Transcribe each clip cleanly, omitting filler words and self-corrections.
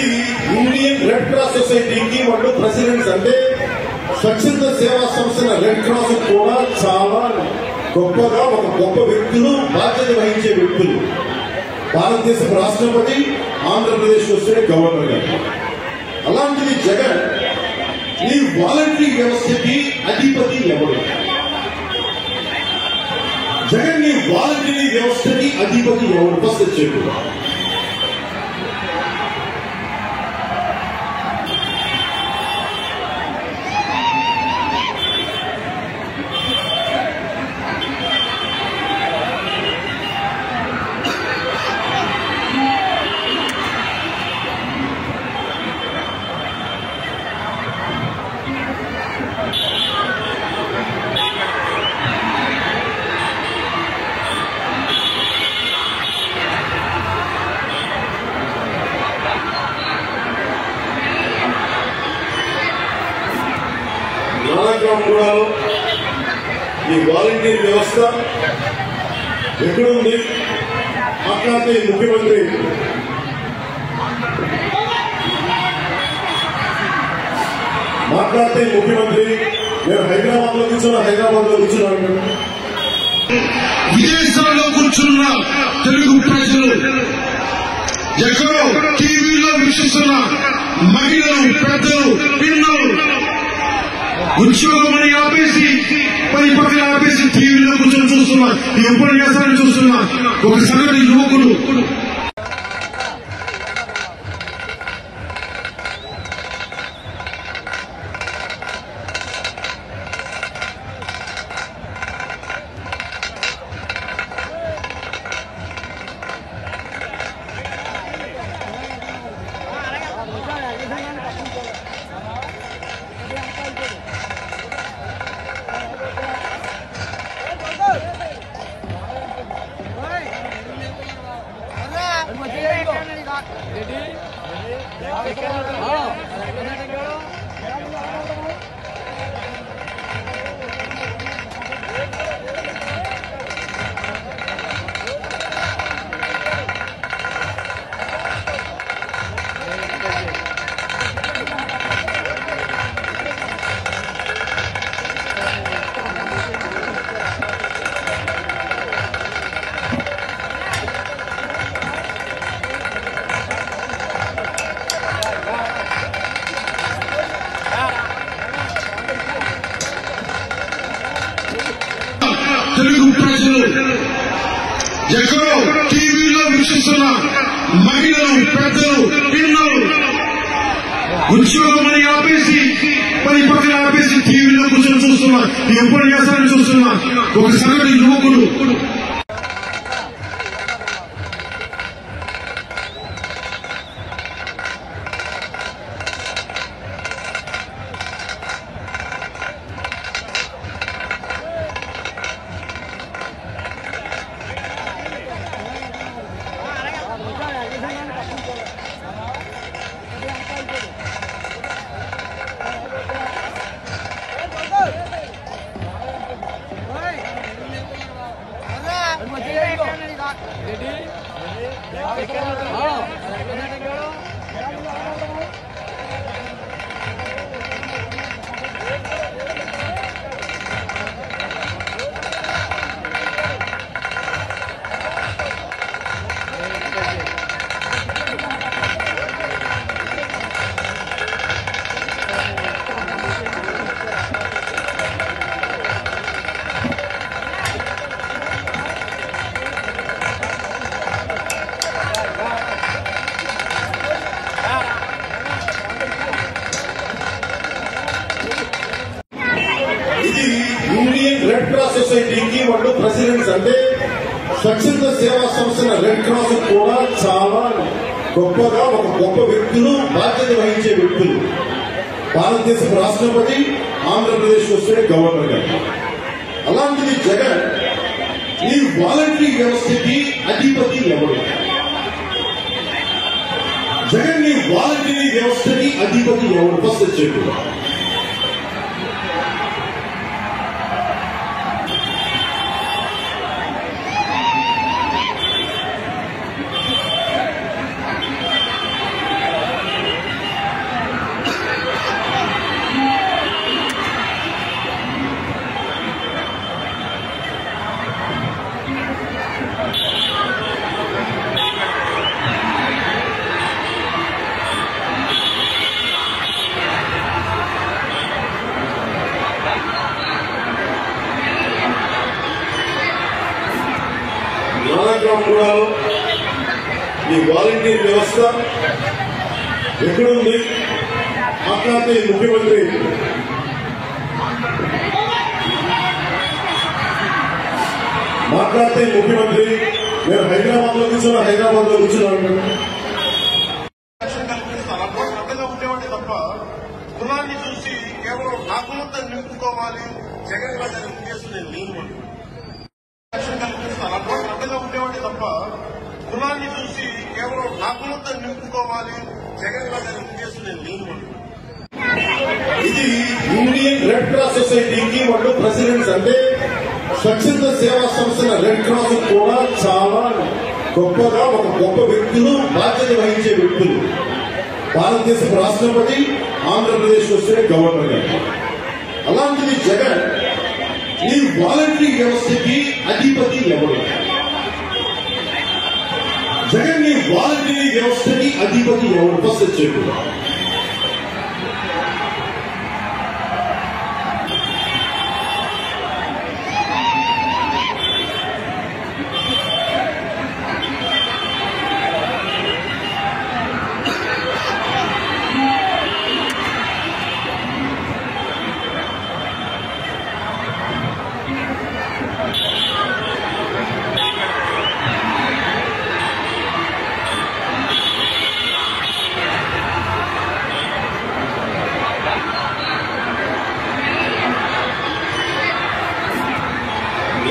ఇది Indian red cross సొసైటీకి వాళ్ళు ప్రెసిడెంట్స్ అంటే స్వచ్ఛంద సేవా సంస్థ రెడ్ క్రాస్ కూడా చాలా గొప్పగా ఒక గొప్ప వ్యక్తులు బాధ్యత వహించే వ్యక్తులు. భారతదేశ రాష్ట్రపతి, ఆంధ్రప్రదేశ్ వస్తే గవర్నర్ గారు. అలాంటిది జగన్ ఈ వాలంటరీ వ్యవస్థకి అధిపతి ఎవరు? జగన్ ఈ వాలంటరీ వ్యవస్థకి అధిపతి ఎవరు? ఫస్ట్ చెప్పు. నారాయణగూడలో ఈ వాలంటీర్ వ్యవస్థ ఎక్కడుంది? మాట్లాడితే ముఖ్యమంత్రి నేను హైదరాబాద్ లో కూర్చున్నాను. విదేశాల్లో కూర్చున్న తెలుగు ప్రజలు, ఎక్కడో టీవీలో వీక్షిస్తున్న మహిళలు, పెద్దలు, పిల్లలు ఉద్యోగమని ఆపేసి, పని పక్కన ఆపేసి టీవీలో కూర్చొని చూస్తున్నారు. ఈ ఉపన్యాసాన్ని చూస్తున్నా ఒక సగటు యువకుడు తెలుగు ప్రజలు, ఎక్కడో టీవీలో వీక్షిస్తున్న మహిళలు, పెద్దలు, పిల్లలు ఉద్యోగమని ఆపేసి, పని పక్కన ఆపేసి టీవీలో కూర్చొని చూస్తున్నారు. ఈ ఉపన్యాసాన్ని చూస్తున్నా ఒక సగటు యువకుడు ఇండియన్ రెడ్ క్రాస్ సొసైటీకి వాళ్ళు ప్రెసిడెంట్స్ అంటే స్వచ్ఛంద సేవా సంస్థ రెడ్ క్రాస్ కూడా చాలా గొప్పగా ఒక గొప్ప వ్యక్తులు బాధ్యత వహించే వ్యక్తులు. భారతదేశ రాష్ట్రపతి, ఆంధ్రప్రదేశ్ వస్తే గవర్నర్ గారు. అలాంటిది జగన్ ఈ వాలంటరీ వ్యవస్థకి అధిపతి ఎవరు? జగన్ ఈ వాలంటరీ వ్యవస్థకి అధిపతి ఎవరు? ఫస్ట్ చెప్పు. వాలంటీర్ వ్యవస్థ ఎక్కడుంది? మాట్లాడితే ముఖ్యమంత్రి నేను హైదరాబాద్ లో కూర్చున్నాను. అడ్డగా ఉండేవాడి తప్ప కులాన్ని చూసి కేవలం నా కులంతో నింపుకోవాలి జగన్ గారి ఉద్దేశం నేను లేను. అడ్డగా ఉండేవాడి తప్ప కులాన్ని చూసి కేవలం నా కులంతో నింపుకోవాలి జగన్ గారి ఉద్దేశం నేను లేను. ఇది ఇండియన్ రెడ్ క్రాస్ సొసైటీకి వాళ్ళు ప్రెసిడెంట్స్ అంటే స్వచ్ఛంద సేవా సంస్థ రెడ్ క్రాస్ కూడా చాలా గొప్పగా ఒక గొప్ప వ్యక్తులు, బాధ్యత వహించే వ్యక్తులు. భారతదేశ రాష్ట్రపతి, ఆంధ్రప్రదేశ్ వస్తే గవర్నర్ గారు. అలాంటిది జగన్ ఈ వాలంటరీ వ్యవస్థకి అధిపతి ఎవరు? జగన్ ఈ వాలంటరీ వ్యవస్థకి అధిపతి ఎవరు? ఫస్ట్ చెప్పు.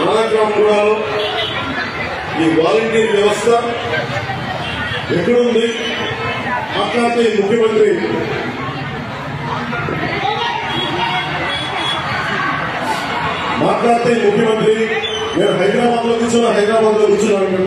నానక్రామపురాలో ఈ వాలంటీర్ వ్యవస్థ ఎక్కడుంది? మాట్లాడితే ముఖ్యమంత్రి నేను హైదరాబాద్ లో కూర్చున్నాను.